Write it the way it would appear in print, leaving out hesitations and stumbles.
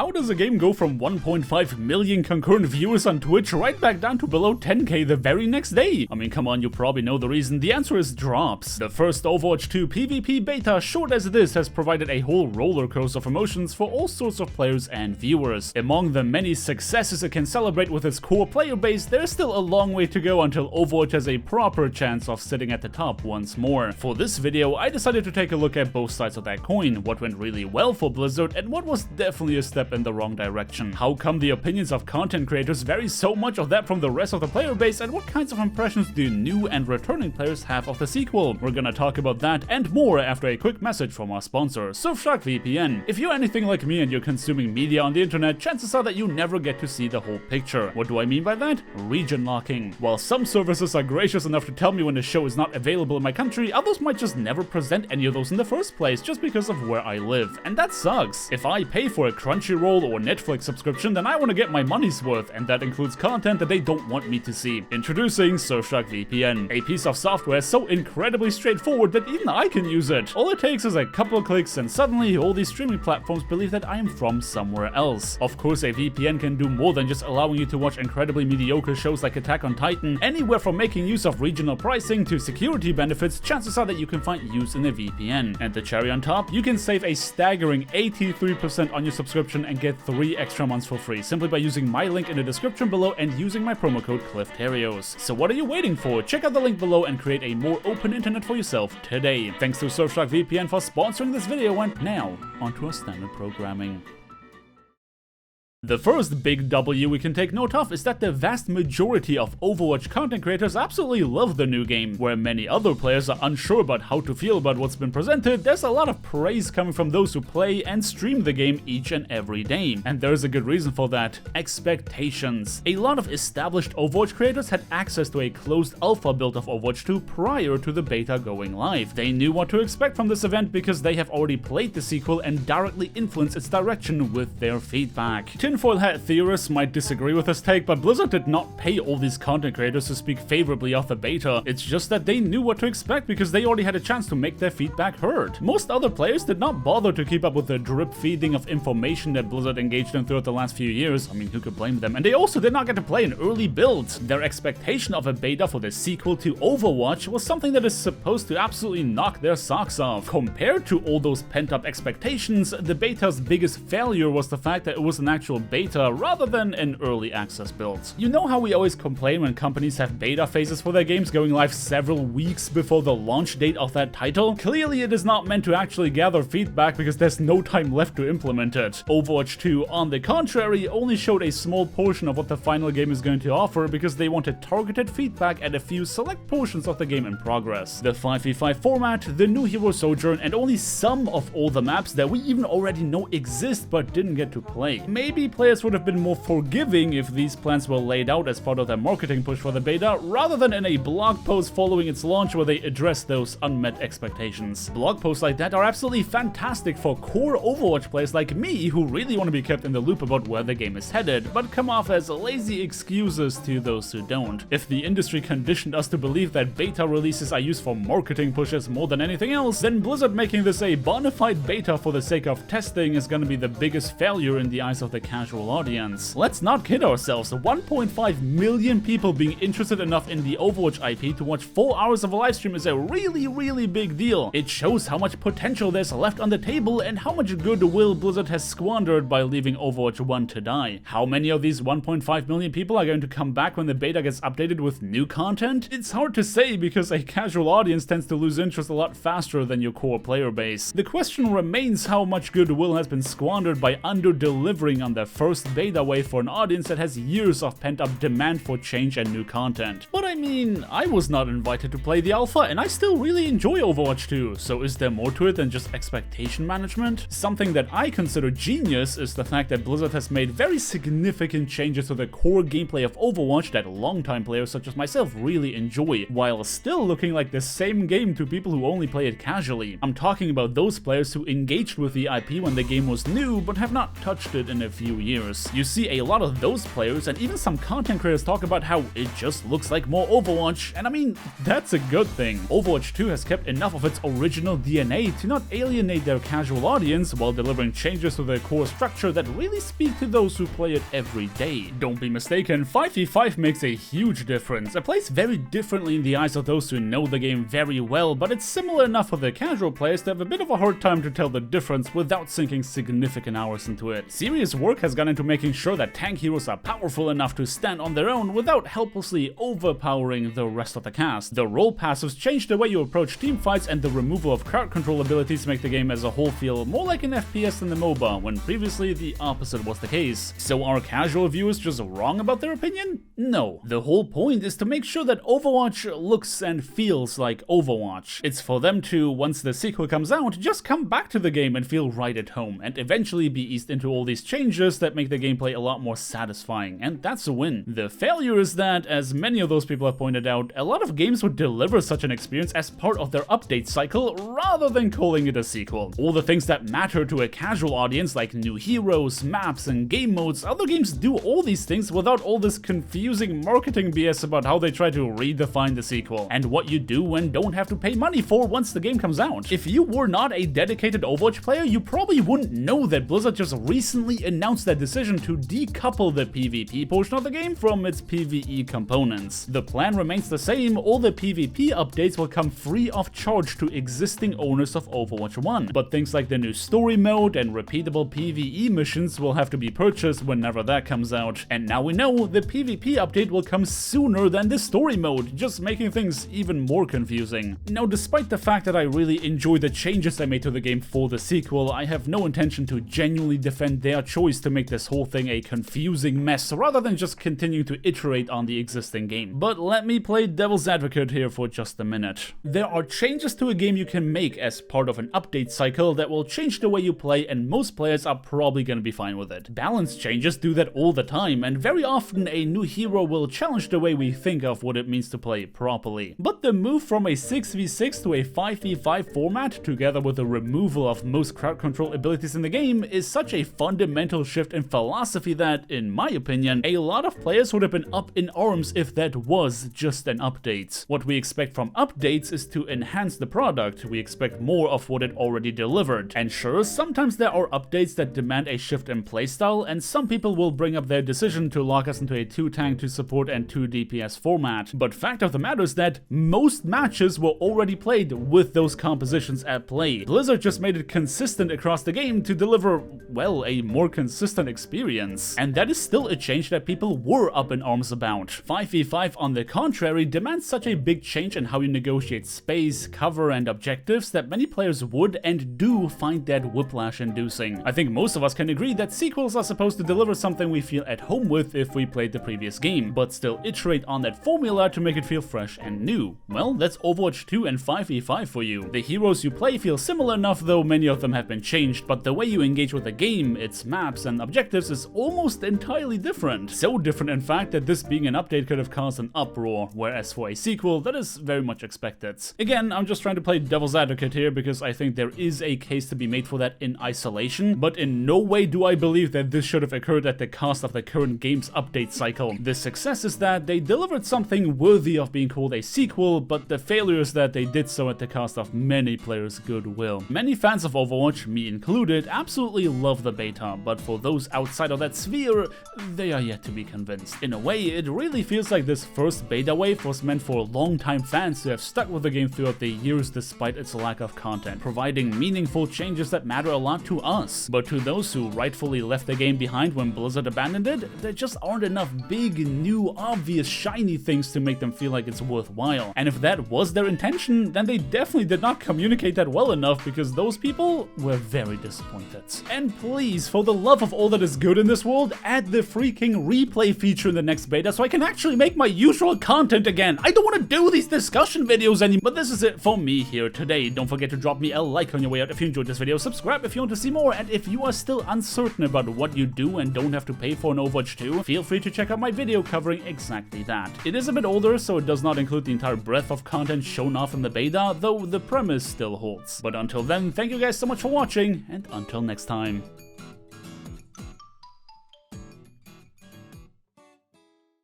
how does a game go from 1.5 million concurrent viewers on Twitch right back down to below 10k the very next day? I mean, come on, you probably know the reason. The answer is drops. The first Overwatch 2 PvP beta, short as this, has provided a whole roller coaster of emotions for all sorts of players and viewers. Among the many successes it can celebrate with its core player base, there's still a long way to go until Overwatch has a proper chance of sitting at the top once more. For this video, I decided to take a look at both sides of that coin, what went really well for Blizzard and what was definitely a step in the wrong direction. How come the opinions of content creators vary so much of that from the rest of the player base, and what kinds of impressions do new and returning players have of the sequel? We're gonna talk about that and more after a quick message from our sponsor, Surfshark VPN. If you're anything like me and you're consuming media on the internet, chances are that you never get to see the whole picture. What do I mean by that? Region locking. While some services are gracious enough to tell me when the show is not available in my country, others might just never present any of those in the first place just because of where I live. And that sucks. If I pay for a Crunchyroll or Netflix subscription, then I want to get my money's worth, and that includes content that they don't want me to see. Introducing Surfshark VPN, a piece of software so incredibly straightforward that even I can use it. All it takes is a couple of clicks and suddenly all these streaming platforms believe that I am from somewhere else. Of course, a VPN can do more than just allowing you to watch incredibly mediocre shows like Attack on Titan. Anywhere from making use of regional pricing to security benefits, chances are that you can find use in a VPN. And the cherry on top, you can save a staggering 83% on your subscription and get 3 extra months for free simply by using my link in the description below and using my promo code Terios. So what are you waiting for? Check out the link below and create a more open internet for yourself today. Thanks to Surfshark VPN for sponsoring this video, and now onto our standard programming. The first big W we can take note of is that the vast majority of Overwatch content creators absolutely love the new game. Where many other players are unsure about how to feel about what's been presented, there's a lot of praise coming from those who play and stream the game each and every day. And there's a good reason for that: expectations. A lot of established Overwatch creators had access to a closed alpha build of Overwatch 2 prior to the beta going live. They knew what to expect from this event because they have already played the sequel and directly influenced its direction with their feedback. Tinfoil hat theorists might disagree with this take, but Blizzard did not pay all these content creators to speak favorably of the beta. It's just that they knew what to expect because they already had a chance to make their feedback heard. Most other players did not bother to keep up with the drip feeding of information that Blizzard engaged in throughout the last few years. I mean, who could blame them? And they also did not get to play an early build. Their expectation of a beta for the sequel to Overwatch was something that is supposed to absolutely knock their socks off. Compared to all those pent-up expectations, the beta's biggest failure was the fact that it was an actual beta rather than an early access build. You know how we always complain when companies have beta phases for their games going live several weeks before the launch date of that title? Clearly it is not meant to actually gather feedback because there's no time left to implement it. Overwatch 2, on the contrary, only showed a small portion of what the final game is going to offer because they wanted targeted feedback at a few select portions of the game in progress. The 5v5 format, the new hero sojourn, and only some of all the maps that we even already know exist but didn't get to play. Maybe players would have been more forgiving if these plans were laid out as part of their marketing push for the beta, rather than in a blog post following its launch where they address those unmet expectations. Blog posts like that are absolutely fantastic for core Overwatch players like me who really want to be kept in the loop about where the game is headed, but come off as lazy excuses to those who don't. If the industry conditioned us to believe that beta releases are used for marketing pushes more than anything else, then Blizzard making this a bona fide beta for the sake of testing is gonna be the biggest failure in the eyes of the casual audience. Let's not kid ourselves, 1.5 million people being interested enough in the Overwatch IP to watch 4 hours of a livestream is a really big deal. It shows how much potential there's left on the table and how much goodwill Blizzard has squandered by leaving Overwatch 1 to die. How many of these 1.5 million people are going to come back when the beta gets updated with new content? It's hard to say because a casual audience tends to lose interest a lot faster than your core player base. The question remains how much goodwill has been squandered by under-delivering on the first beta wave for an audience that has years of pent-up demand for change and new content. But I mean, I was not invited to play the alpha and I still really enjoy Overwatch 2, so is there more to it than just expectation management? Something that I consider genius is the fact that Blizzard has made very significant changes to the core gameplay of Overwatch that longtime players such as myself really enjoy, while still looking like the same game to people who only play it casually. I'm talking about those players who engaged with the IP when the game was new but have not touched it in a few few years. You see a lot of those players and even some content creators talk about how it just looks like more Overwatch, and I mean, that's a good thing. Overwatch 2 has kept enough of its original DNA to not alienate their casual audience while delivering changes to their core structure that really speak to those who play it every day. Don't be mistaken, 5v5 makes a huge difference. It plays very differently in the eyes of those who know the game very well, but it's similar enough for the casual players to have a bit of a hard time to tell the difference without sinking significant hours into it. Serious work has gone into making sure that tank heroes are powerful enough to stand on their own without helplessly overpowering the rest of the cast. The role passives change the way you approach teamfights, and the removal of crowd control abilities make the game as a whole feel more like an FPS than the MOBA, when previously the opposite was the case. So are casual viewers just wrong about their opinion? No. The whole point is to make sure that Overwatch looks and feels like Overwatch. It's for them to, once the sequel comes out, just come back to the game and feel right at home, and eventually be eased into all these changes that make the gameplay a lot more satisfying, and that's a win. The failure is that, as many of those people have pointed out, a lot of games would deliver such an experience as part of their update cycle rather than calling it a sequel. All the things that matter to a casual audience, like new heroes, maps, and game modes, other games do all these things without all this confusing marketing BS about how they try to redefine the sequel, and what you do and don't have to pay money for once the game comes out. If you were not a dedicated Overwatch player, you probably wouldn't know that Blizzard just recently announced their decision to decouple the PvP portion of the game from its PvE components. The plan remains the same. All the PvP updates will come free of charge to existing owners of Overwatch 1, but things like the new story mode and repeatable PvE missions will have to be purchased whenever that comes out. And now we know the PvP update will come sooner than the story mode, just making things even more confusing. Now, despite the fact that I really enjoy the changes they made to the game for the sequel, I have no intention to genuinely defend their choice to make this whole thing a confusing mess rather than just continue to iterate on the existing game. But let me play devil's advocate here for just a minute. There are changes to a game you can make as part of an update cycle that will change the way you play, and most players are probably gonna be fine with it. Balance changes do that all the time, and very often a new hero will challenge the way we think of what it means to play properly. But the move from a 6v6 to a 5v5 format, together with the removal of most crowd control abilities in the game, is such a fundamental shift in philosophy that, in my opinion, a lot of players would have been up in arms if that was just an update. What we expect from updates is to enhance the product. We expect more of what it already delivered. And sure, sometimes there are updates that demand a shift in playstyle, and some people will bring up their decision to lock us into a 2 tank to support and 2 DPS format. But fact of the matter is that most matches were already played with those compositions at play. Blizzard just made it consistent across the game to deliver, well, a more consistent experience. And that is still a change that people were up in arms about. 5v5, on the contrary, demands such a big change in how you negotiate space, cover, and objectives that many players would and do find that whiplash-inducing. I think most of us can agree that sequels are supposed to deliver something we feel at home with if we played the previous game, but still iterate on that formula to make it feel fresh and new. Well, that's Overwatch 2 and 5v5 for you. The heroes you play feel similar enough, though many of them have been changed, but the way you engage with the game, its maps and objectives, is almost entirely different. So different, in fact, that this being an update could have caused an uproar, whereas for a sequel, that is very much expected. Again, I'm just trying to play devil's advocate here because I think there is a case to be made for that in isolation, but in no way do I believe that this should have occurred at the cost of the current game's update cycle. The success is that they delivered something worthy of being called a sequel, but the failure is that they did so at the cost of many players' goodwill. Many fans of Overwatch, me included, absolutely love the beta, but for those outside of that sphere, they are yet to be convinced. In a way, it really feels like this first beta wave was meant for longtime fans who have stuck with the game throughout the years despite its lack of content, providing meaningful changes that matter a lot to us. But to those who rightfully left the game behind when Blizzard abandoned it, there just aren't enough big, new, obvious, shiny things to make them feel like it's worthwhile. And if that was their intention, then they definitely did not communicate that well enough, because those people were very disappointed. And please, for the love of all that is good in this world, add the freaking replay feature in the next beta so I can actually make my usual content again. I don't want to do these discussion videos anymore. But this is it for me here today. Don't forget to drop me a like on your way out if you enjoyed this video, subscribe if you want to see more, and if you are still uncertain about what you do and don't have to pay for an Overwatch 2, feel free to check out my video covering exactly that. It is a bit older, so it does not include the entire breadth of content shown off in the beta, though the premise still holds. But until then, thank you guys so much for watching, and until next time.